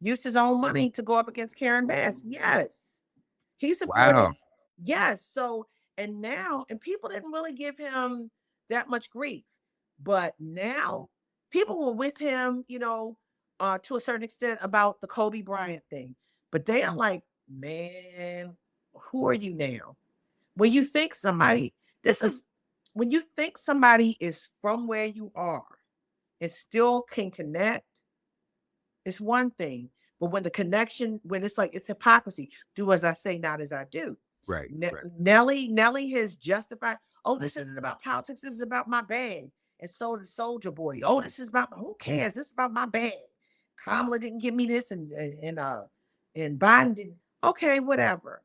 used his own money to go up against Karen Bass. Yes. He supported. Wow. Yes. So, and people didn't really give him that much grief. But now people were with him, to a certain extent about the Kobe Bryant thing. But they are like, man, who are you now? When you think somebody is from where you are and still can connect, it's one thing. But when it's hypocrisy. Do as I say, not as I do. Right. Nelly has justified, this isn't about politics, this is about my band. And so the Soldier Boy, this is about, who cares? This is about my band. Kamala didn't give me this, and Biden didn't. Okay, whatever.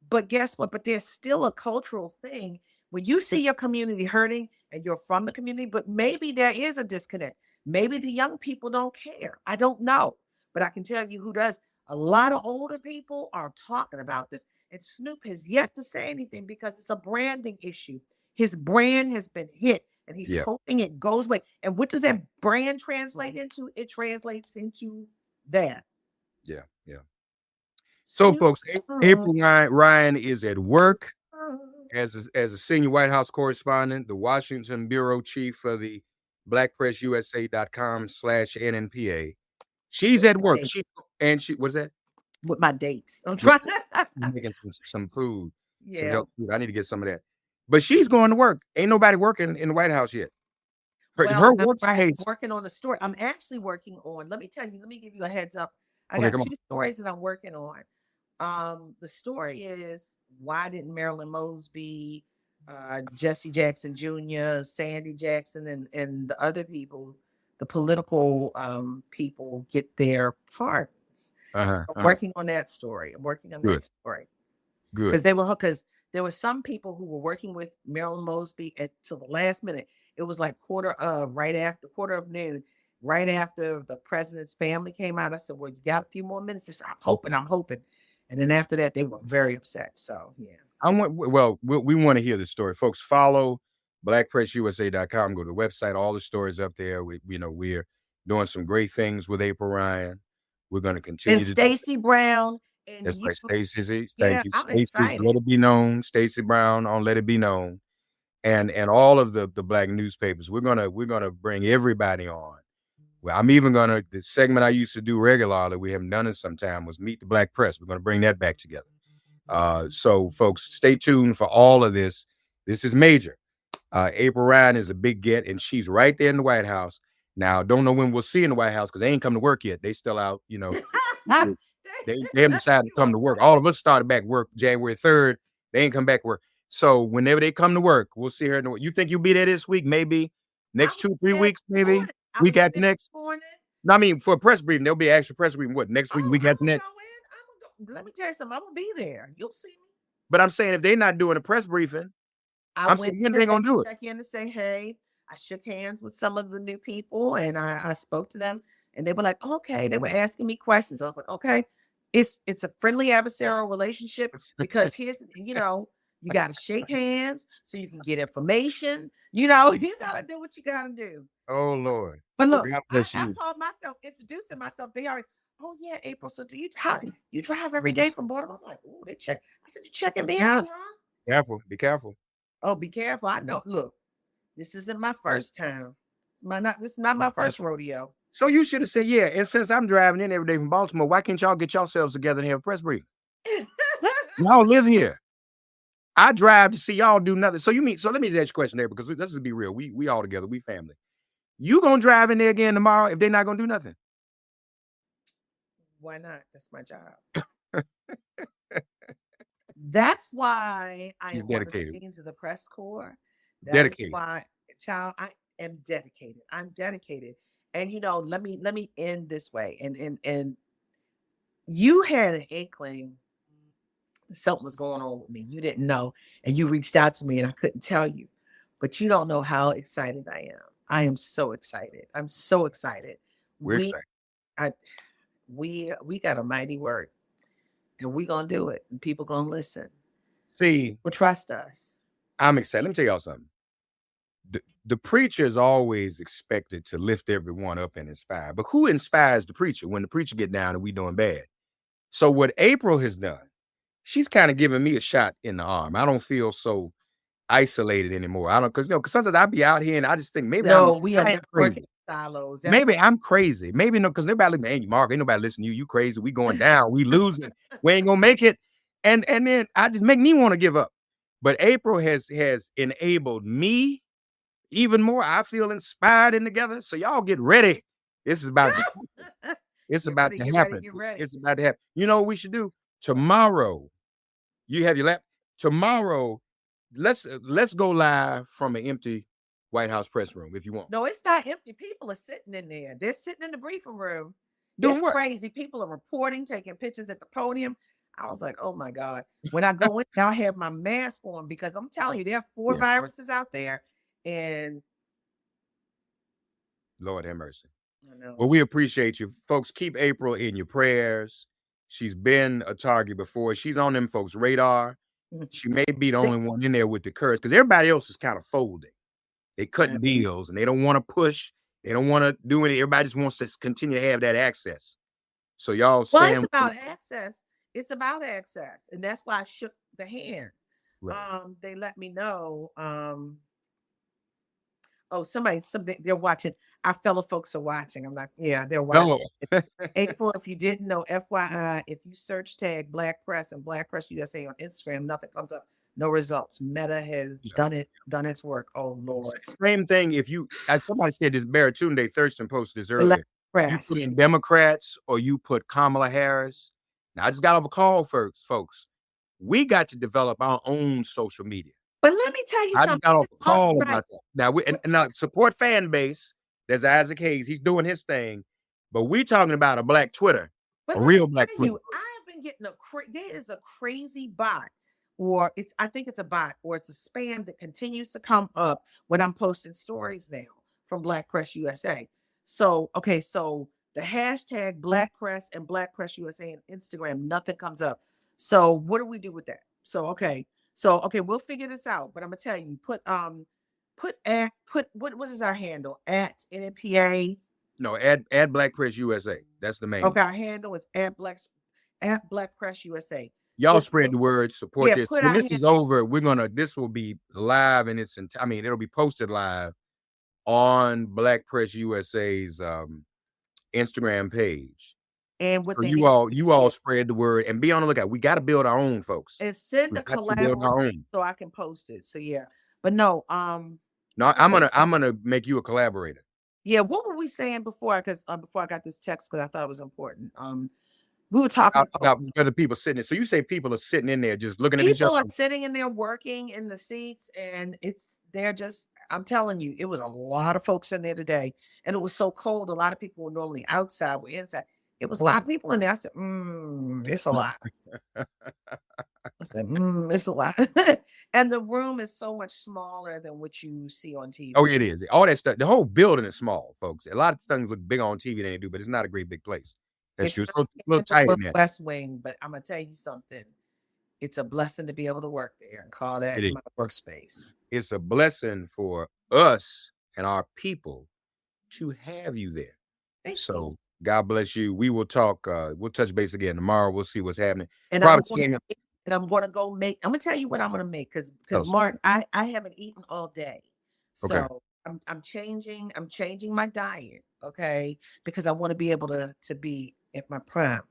But guess what? But there's still a cultural thing when you see your community hurting and you're from the community, but maybe there is a disconnect. Maybe the young people don't care. I don't know. But I can tell you who does. A lot of older people are talking about this. And Snoop has yet to say anything because it's a branding issue. His brand has been hit, and he's hoping it goes away. And what does that brand translate into? It translates into that. Yeah. So, folks, April Ryan is at work as a senior White House correspondent, the Washington bureau chief for the blackpressusa.com/NNPA. She's at work. What's that? With my dates. I'm trying making some food. Yeah. Some health food. I need to get some of that. But she's going to work. Ain't nobody working in the White House yet. Her workspace. I'm working on the story. I'm actually working on, let me give you a heads up. I got two stories that I'm working on. The story is, why didn't Marilyn Mosby, Jesse Jackson Jr., Sandy Jackson, and the other people, the political people, get their pardons? I'm working on that story. That story. Good. Because there were some people who were working with Marilyn Mosby till the last minute. It was like quarter of noon, right after the president's family came out. I said, well, you got a few more minutes. They said, I'm hoping. And then after that, they were very upset. So, yeah. We want to hear the story, folks. Follow blackpressusa.com. Go to the website. All the stories up there. We're doing some great things with April Ryan. We're going to continue And to. Stacey Brown. And That's right, Stacey. Yeah, Thank you, I'm Stacey. excited. Let It Be Known. Stacey Brown on Let It Be Known, and all of the black newspapers. We're gonna bring everybody on. Well, I'm even gonna the segment I used to do regularly. We haven't done it some time. Was Meet the Black Press. We're gonna bring that back together. So folks, stay tuned for all of this. This is major. April Ryan is a big get, and she's right there in the White House. Now, don't know when we'll see in the White House because they ain't come to work yet. They still out, They haven't decided to come to work. All of us started back work January 3rd. They ain't come back to work. So whenever they come to work, we'll see her. You think you'll be there this week? Maybe next 2-3 weeks? Maybe week after next. No, I mean for a press briefing, there'll be an actual press briefing. What next week? Week after next? Let me tell you something. I'm gonna be there. You'll see me. But I'm saying if they're not doing a press briefing, I'm saying when they gonna do it? Check in to say hey. I shook hands with some of the new people, and I spoke to them, and they were like, "Okay." They were asking me questions. I was like, "Okay." It's a friendly adversarial relationship because you got to shake hands so you can get information. You got to do what you got to do. Oh Lord! But look, I called myself introducing myself. They already, oh yeah, April. So do you drive every day from Baltimore? I'm like, oh, they check. I said, you checking me out, huh? Careful, be careful. Oh, be careful. I know. Look, this isn't my first time. This is not my first rodeo. So you should have said, yeah. And since I'm driving in every day from Baltimore, why can't y'all get yourselves together and have a press briefing? Y'all live here. I drive to see y'all do nothing. So let me ask you a question there, because let's just be real. We all together, we family. You gonna drive in there again tomorrow if they're not gonna do nothing? Why not? That's my job. That's why I am dedicated. One of the deans of the press corps. Dedicated. Why, child, I am dedicated. I'm dedicated. And let me end this way. And you had an inkling something was going on with me. You didn't know, and you reached out to me, and I couldn't tell you. But you don't know how excited I am. I am so excited. I'm so excited. We're excited. We got a mighty work, and we're gonna do it. And people gonna listen. See, well, trust us. I'm excited. Let me tell y'all something. The preacher is always expected to lift everyone up and inspire. But who inspires the preacher when the preacher get down and we doing bad? So what April has done, she's kind of giving me a shot in the arm. I don't feel so isolated anymore. I don't, because sometimes I be out here and I just think maybe we are crazy. Silos. Maybe I'm crazy. Maybe no, because nobody looking at you, Mark. Ain't nobody listening to you. You crazy. We going down. We losing. We ain't gonna make it. And then I just make me want to give up. But April has enabled me even more. I feel inspired and together. So y'all get ready. This is about to, it's about to happen. It's about to happen. You know what we should do? Tomorrow, you have your lap. Tomorrow, let's go live from an empty White House press room if you want. No, it's not empty. People are sitting in there. They're sitting in the briefing room. Doing it's what? Crazy. People are reporting, taking pictures at the podium. I was like, oh my God. When I go in, I have my mask on because I'm telling you, there are 4 viruses out there. And Lord have mercy. I know. Well, we appreciate you. Folks, keep April in your prayers. She's been a target before. She's on them folks' radar. She may be the only one in there with the courage because everybody else is kind of folding. They cutting deals and they don't want to push. They don't want to do anything. Everybody just wants to continue to have that access. So y'all stand. Well, it's about access. It's about access. And that's why I shook the hands. Right. They let me know. Something they're watching. Our fellow folks are watching. I'm like, yeah, they're watching. April, if you didn't know, FYI, if you search tag Black Press and Black Press USA on Instagram, nothing comes up. No results. Meta has done its work. Oh Lord. Same thing. If you, as somebody said, this Baratunde Thurston posted this earlier. You put in Democrats or you put Kamala Harris. Now I just got off a call, folks. We got to develop our own social media. But let me tell you something. I just got off a call about that. Now and now support fan base. There's Isaac Hayes. He's doing his thing, but we talking about a Black Twitter, a real Black Twitter. I've been getting there is a crazy bot, or I think it's a bot, or it's a spam that continues to come up when I'm posting stories now from Black Press USA. So the hashtag Black Press and Black Press USA on Instagram, nothing comes up. So what do we do with that? So So okay, we'll figure this out. But I'm gonna tell you, put what is our handle at NPA? No, add Black Press USA. That's the main Okay, one. our handle is at Black Press USA. Y'all Just spread the word, support yeah, this. put When our this is over, this will be live in its I mean, it'll be posted live on Black Press USA's Instagram page. and with So the you all spread the word and be on the lookout. We got to build our own, folks. and send We a got to build our collaboration own. so I can post it. So yeah, but no, No, I'm gonna make you a collaborator. yeah. What were we saying before? Because before I got this text, because I thought it was important. We were talking About whether people sitting there. So you say people are sitting in there just looking at each people other. are sitting in there working in the seats, and they're just. I'm telling you, it was a lot of folks in there today, and it was so cold. A lot of people were normally outside, were inside. It was a lot of people in there. I said, it's a lot. I said, it's a lot. And the room is so much smaller than what you see on TV. Oh, it is. All that stuff. The whole building is small, folks. A lot of things look big on TV than they do, but it's not a great big place. That's true. It's a little tight in there. West Wing, but I'm gonna tell you something. It's a blessing to be able to work there and call that my workspace. It's a blessing for us and our people to have you there. Thank you. God bless you. We will talk. We'll touch base again tomorrow. We'll see what's happening. And I'm gonna go make. I'm gonna tell you what I'm gonna make because Mark, I haven't eaten all day, so I'm changing my diet. Okay, because I want to be able to be at my prime.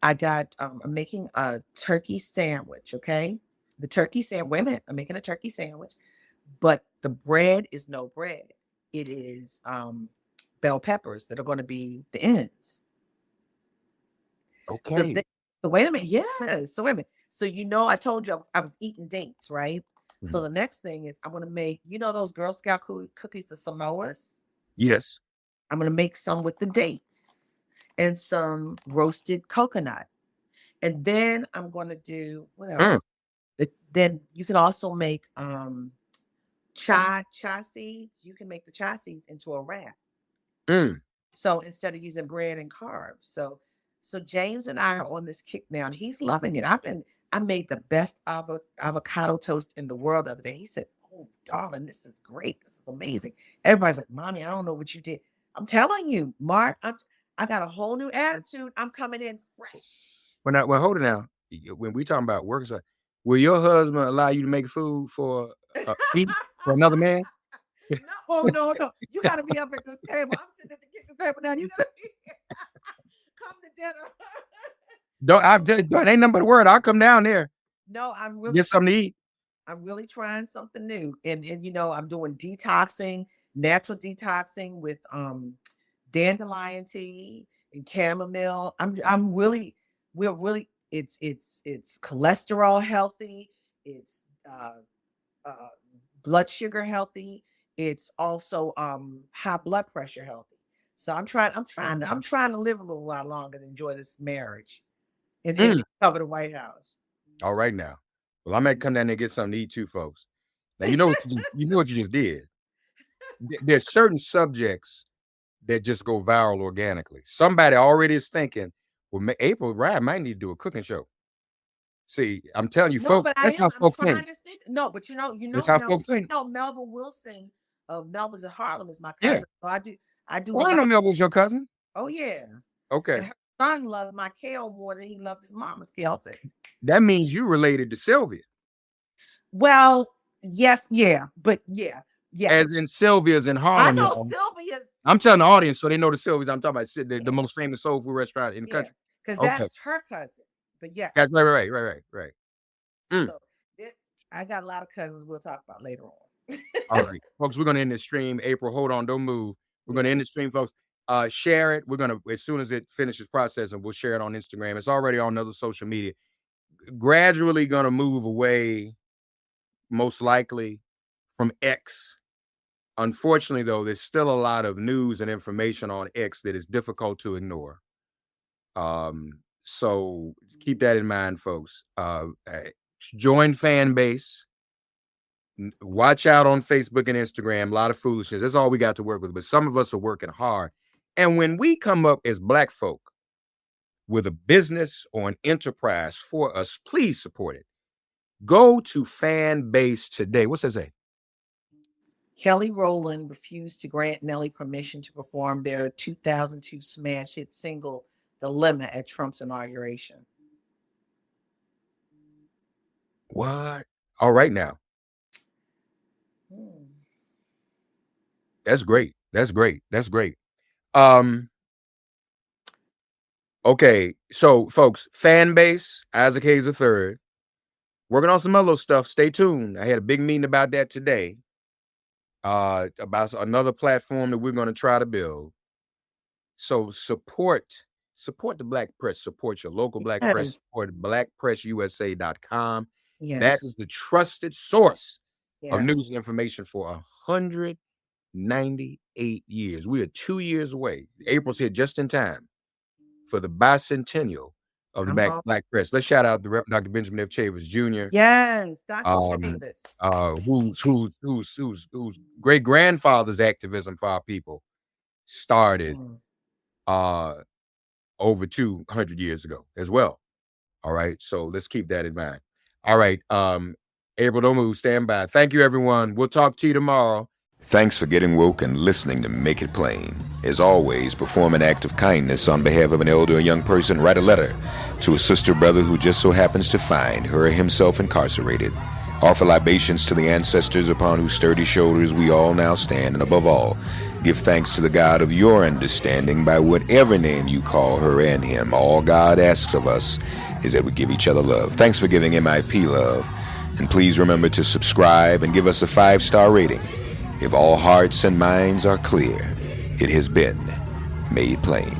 I got I'm making a turkey sandwich. Okay, the turkey sandwich. Wait a minute, I'm making a turkey sandwich, but the bread is no bread. It is bell peppers that are going to be the ends. Okay. So wait a minute. Yes. So wait a minute. So I told you I was eating dates, right? Mm-hmm. So the next thing is I'm going to make, those Girl Scout cookies, the Samoas? Yes. I'm going to make some with the dates and some roasted coconut. And then I'm going to do, what else? Then you can also make chai seeds. You can make the chai seeds into a wrap. So instead of using bread and carbs. So James and I are on this kick now, and he's loving it. I made the best avocado toast in the world the other day. He said, "Oh, darling, this is great. This is amazing." Everybody's like, "Mommy, I don't know what you did." I'm telling you, Mark, I got a whole new attitude. I'm coming in fresh. Well, hold it now. When we talking about work, will your husband allow you to make food for another man? No. You got to be up at this table. I'm sitting at the kitchen table now. You got to be here. Come to dinner. Don't ain't nothing but a word. I'll come down there. No, I'm really get something to eat. I'm really trying something new, and I'm doing detoxing, natural detoxing with dandelion tea and chamomile. We're really it's cholesterol healthy. It's blood sugar healthy. It's also high blood pressure healthy. So I'm trying to live a little while longer and enjoy this marriage and cover the White House. All right now. Well, I might come down there and get something to eat too, folks. Now you know what you just did. There's certain subjects that just go viral organically. Somebody already is thinking, well, April Ryan might need to do a cooking show. See, I'm telling you, folks, that's how folks think. No, but that's how folks think. Melba Wilson of Melba's in Harlem is my cousin. Yeah. So I do. Well, I know Melba's your cousin. Oh yeah. Okay. And her son loved my kale more than he loved his mama's kale. That means you related to Sylvia. Well, yes, yeah, but yeah. As in Sylvia's in Harlem. I know Sylvia's. I'm telling the audience so they know the Sylvia's I'm talking about. The most famous soul food restaurant in the country. Because that's her cousin. But yeah. That's right. So I got a lot of cousins we'll talk about later on. All right, folks, we're going to end this stream. April, hold on, don't move. We're going to end the stream, folks. Share it. We're going to, as soon as it finishes processing, we'll share it on Instagram. It's already on other social media. Gradually going to move away, most likely, from X. Unfortunately, though, there's still a lot of news and information on X that is difficult to ignore. So keep that in mind, folks. Join fan base. Watch out on Facebook and Instagram. A lot of foolishness. That's all we got to work with. But some of us are working hard. And when we come up as Black folk with a business or an enterprise for us, please support it. Go to fan base today. What's that say? Kelly Rowland refused to grant Nelly permission to perform their 2002 smash hit single Dilemma at Trump's inauguration. What? All right now. That's great. That's great. That's great. Okay, so folks, fan base, Isaac Hayes III, working on some other stuff. Stay tuned. I had a big meeting about that today. About another platform that we're going to try to build. So support the Black press, support your local Black press, support blackpressusa.com. Yes. That is the trusted source of Yes. news and information for 198 years. We are 2 years away. April's here just in time for the bicentennial of the Black press. Let's shout out the Reverend Dr. Benjamin F. Chavez Jr. Yes, Dr. Chavez. Whose great grandfather's activism for our people started over 200 years ago as well. All right, so let's keep that in mind. All right, April, don't move, stand by. Thank you, everyone. We'll talk to you tomorrow. Thanks for getting woke and listening to Make It Plain. As always, perform an act of kindness on behalf of an elder or young person. Write a letter to a sister or brother who just so happens to find her or himself incarcerated. Offer libations to the ancestors upon whose sturdy shoulders we all now stand. And above all, give thanks to the God of your understanding by whatever name you call her and him. All God asks of us is that we give each other love. Thanks for giving MIP love. And please remember to subscribe and give us a 5-star rating. If all hearts and minds are clear, it has been made plain.